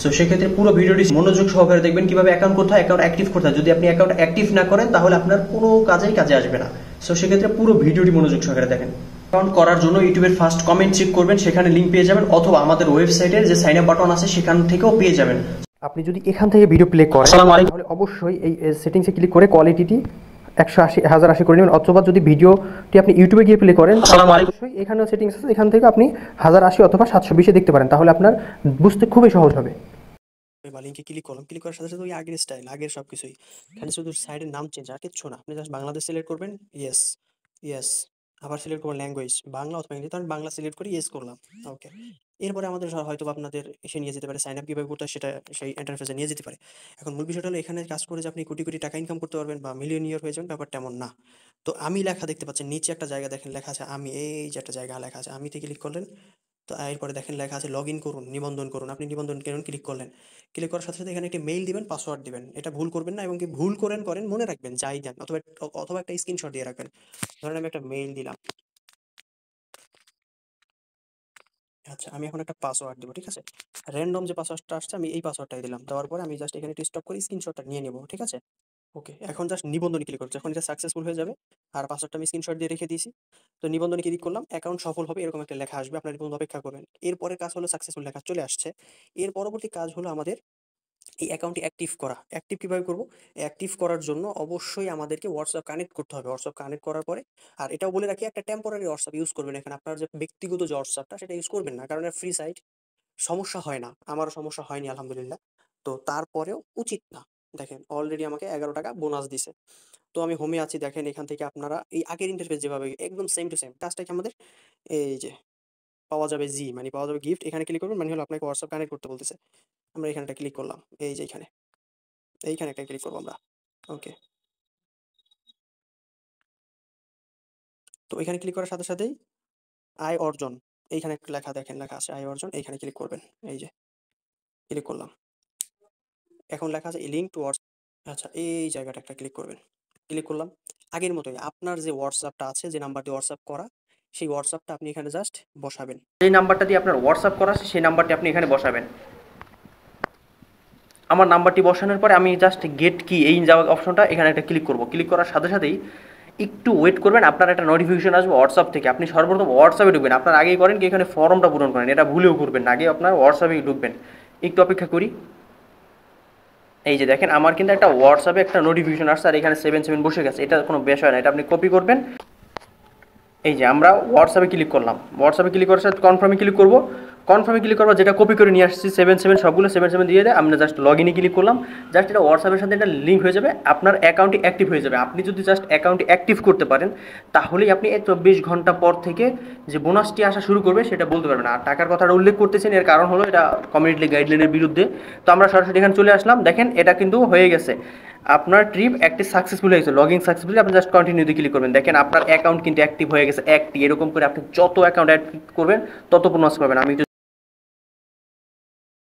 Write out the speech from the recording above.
So সেক্ষেত্রে পুরো ভিডিওটি মনোযোগ সহকারে দেখবেন কিভাবে অ্যাকাউন্ট করতে হয়, অ্যাকাউন্ট অ্যাক্টিভ করতে হয়। যদি আপনি অ্যাকাউন্ট অ্যাক্টিভ না করেন তাহলে আপনার কোনো কাজে আসবে না। সো সেক্ষেত্রে পুরো ভিডিওটি মনোযোগ সহকারে দেখেন। অ্যাকাউন্ট করার জন্য ইউটিউবের ফার্স্ট কমেন্ট চেক করবেন, সেখানে লিঙ্ক পেয়ে যাবেন, অথবা আমাদের ওয়েবসাইটের যে সাইন আপ বাটন আছে সেখান থেকেও পেয়ে যাবেন। আপনি যদি এখান থেকে ভিডিও প্লে করেন তাহলে অবশ্যই এই সেটিংসে ক্লিক করে কোয়ালিটিটি 1080 করে নেবেন, অথবা যদি ভিডিওটি আপনি ইউটিউবে গিয়ে প্লে করেন অবশ্যই এখানেও সেটিংস আছে, এখান থেকে আপনি 1080 অথবা 720 দেখতে পারেন, তাহলে আপনার বুঝতে খুবই সহজ হবে। লিঙ্কে ক্লিক করলাম, ক্লিক করার সাথে সাথে ওই আগের স্টাইল, আগের সব কিছুই, এখানে শুধু সাইডের নাম চেঞ্জ, আর কিচ্ছু না। আপনি জাস্ট বাংলাদেশ সিলেক্ট করবেন, ইয়েস ইয়েস, আবার সিলেক্ট করবেন ল্যাঙ্গুয়েজ বাংলা অথবা ইংরেজি, আমি বাংলা সিলেক্ট করে ইয়েস করলাম, ওকে। এরপরে আমাদের হয়তো আপনাদের এসে নিয়ে যেতে পারে সাইন আপ কীভাবে করতে হয়, সেটা সেই ইন্টারফেসে নিয়ে যেতে পারে। এখন মূল বিষয়টা হলো এখানে কাজ করে যে আপনি কোটি কোটি টাকা ইনকাম করতে পারবেন বা মিলিয়নিয়ার হয়ে যাবেন, ব্যাপারটা এমন না। তো আমি লেখা দেখতে পাচ্ছেন নিচে একটা জায়গা দেখেন লেখা আছে আমি, এই যে একটা জায়গা লেখা আছে আমিতে ক্লিক করলেন, তো এরপরে দেখেন লেখা আছে লগ ইন করুন, নিবন্ধন করুন, আপনি নিবন্ধন করুন ক্লিক করলেন। ক্লিক করার সাথে সাথে এখানে একটি মেইল দিবেন, পাসওয়ার্ড দিবেন, এটা ভুল করবেন না, এবং কি ভুল করেন মনে রাখবেন যাই দেন, অথবা একটা স্ক্রিনশট দিয়ে রাখবেন। ধরেন আমি একটা মেইল দিলাম, আচ্ছা আমি এখন একটা পাসওয়ার্ড দেবো, ঠিক আছে। র্যান্ডম যে পাসওয়ার্ডটা আসছে আমি এই পাসওয়ার্ডটাই দিলাম, দেওয়ার পরে আমি জাস্ট এখানে একটু স্টপ করে স্ক্রিনশটটা নিয়ে নেবো, ঠিক আছে। ওকে, এখন জাস্ট নিবন্ধনে ক্লিক করছি, যখন এটা সাকসেসফুল হয়ে যাবে, আর পাসওয়ার্ডটা আমি স্ক্রিনশট দিয়ে রেখে দিয়েছি, তো নিবন্ধনে ক্লিক করলাম, অ্যাকাউন্ট সফল হবে এরকম একটা লেখা আসবে, আপনার পর্যন্ত অপেক্ষা করবেন। এরপরের কাজ হলো সাকসেসফুল লেখা চলে আসছে, এর পরবর্তী কাজ হলো আমাদের এই অ্যাকাউন্টটি অ্যাক্টিভ করা। অ্যাক্টিভ কীভাবে করবো? অ্যাক্টিভ করার জন্য অবশ্যই আমাদেরকে হোয়াটসঅ্যাপ কানেক্ট করতে হবে। হোয়াটসঅ্যাপ কানেক্ট করার পরে, আর এটাও বলে রাখি, একটা টেম্পোরারি হোয়াটসঅ্যাপ ইউজ করবেন এখানে, আপনার যে ব্যক্তিগত যে হোয়াটসঅ্যাপটা সেটা ইউজ করবেন না, কারণ ফ্রি সাইট, সমস্যা হয় না, আমারও সমস্যা হয়নি আলহামদুলিল্লাহ। তো তারপরেও উচিত না। দেখেন অলরেডি আমাকে 11 টাকা বোনাস দিছে। তো আমি হোমে আছি, দেখেন এখান থেকে আপনারা এই আগের ইন্টারফেস যেভাবে একদম সেম টু সেম কাজটা কি আমাদের, এই যে পাওয়া যাবে মানে পাওয়া যাবে গিফট, এখানে ক্লিক করবেন, মানে হলো আপনাকে হোয়াটসঅ্যাপ কানেক্ট করতে বলতেছে। আমরা এখানটা ক্লিক করলাম, এই যে এইখানে একটা ক্লিক করবো আমরা, ওকে। তো এখানে ক্লিক করার সাথে সাথেই আয় অর্জন, এইখানে একটা লেখা দেখেন লেখা আছে আয় অর্জন, এইখানে ক্লিক করবেন, এই যে ক্লিক করলাম। এখন লেখা আছে লিঙ্ক টু হোয়াটসঅ্যাপ, আচ্ছা এই জায়গাটা একটা ক্লিক করবেন, ক্লিক করলাম। আগের মতোই আপনার যে হোয়াটসঅ্যাপটা আছে, যে নাম্বার দিয়ে হোয়াটসঅ্যাপ করা, সেই হোয়াটসঅ্যাপটা আপনি এখানে জাস্ট বসাবেন। যে নাম্বারটা দিয়ে আপনার হোয়াটসঅ্যাপ করা আছে সেই নাম্বারটি আপনি এখানে বসাবেন। আমার নাম্বারটি বসানোর পরে আমি জাস্ট গেট কি এই যাওয়া অপশনটা এখানে একটা ক্লিক করব। ক্লিক করার সাথে সাথেই একটু ওয়েট করবেন, আপনার একটা নোটিফিকেশন আসবে হোয়াটসঅ্যাপ থেকে। আপনি সর্বপ্রথম হোয়াটসঅ্যাপে ঢুকবেন, আপনার আগেই করেন কি এখানে ফর্মটা পূরণ করেন, এটা ভুলেও করবেন না, আগে আপনার হোয়াটসঅ্যাপে ঢুকবেন। একটু অপেক্ষা করি, এই যে দেখেন আমার কিন্তু একটা হোয়াটসঅ্যাপে একটা নোটিফিকেশন আসছে, আর এখানে 77 বসে গেছে, এটা কোনো বিষয় না, এটা আপনি কপি করবেন। এই যে আমরা হোয়াটসঅ্যাপে ক্লিক করলাম, হোয়াটসঅ্যাপে ক্লিক করার সাথে কনফার্মে ক্লিক করব। কনফার্মে ক্লিক করবো, যেটা কপি করে নিয়ে আসছি 77 সবগুলো 77 দিয়ে দেয়, আমরা জাস্ট লগ ইনে ক্লিক করলাম। জাস্ট এটা হোয়াটসঅ্যাপের সাথে এটা লিঙ্ক হয়ে যাবে, আপনার অ্যাকাউন্টটি অ্যাক্টিভ হয়ে যাবে। আপনি যদি জাস্ট অ্যাকাউন্টটি অ্যাক্টিভ করতে পারেন তাহলেই আপনি 24 ঘন্টা পর থেকে যে বোনাসটি আসা শুরু করবে সেটা বলতে পারবেন। আর টাকার কথাটা উল্লেখ করতেছেন, এর কারণ হলো এটা কমিউনিটি গাইডলাইনের বিরুদ্ধে। তো আমরা সরাসরি এখানে চলে আসলাম, দেখেন এটা কিন্তু হয়ে গেছে, আপনার ট্রিপ একটি সাকসেসফুল হয়ে গেছে, লগইন সাকসেসফুলি, আপনি জাস্ট কন্টিনিউতে ক্লিক করবেন। দেখেন আপনার অ্যাকাউন্ট কিন্তু অ্যাক্টিভ হয়ে গেছে, এরকম করে আপনি যত অ্যাকাউন্ট অ্যাড করবেন তত বোনাস পাবেন। আমি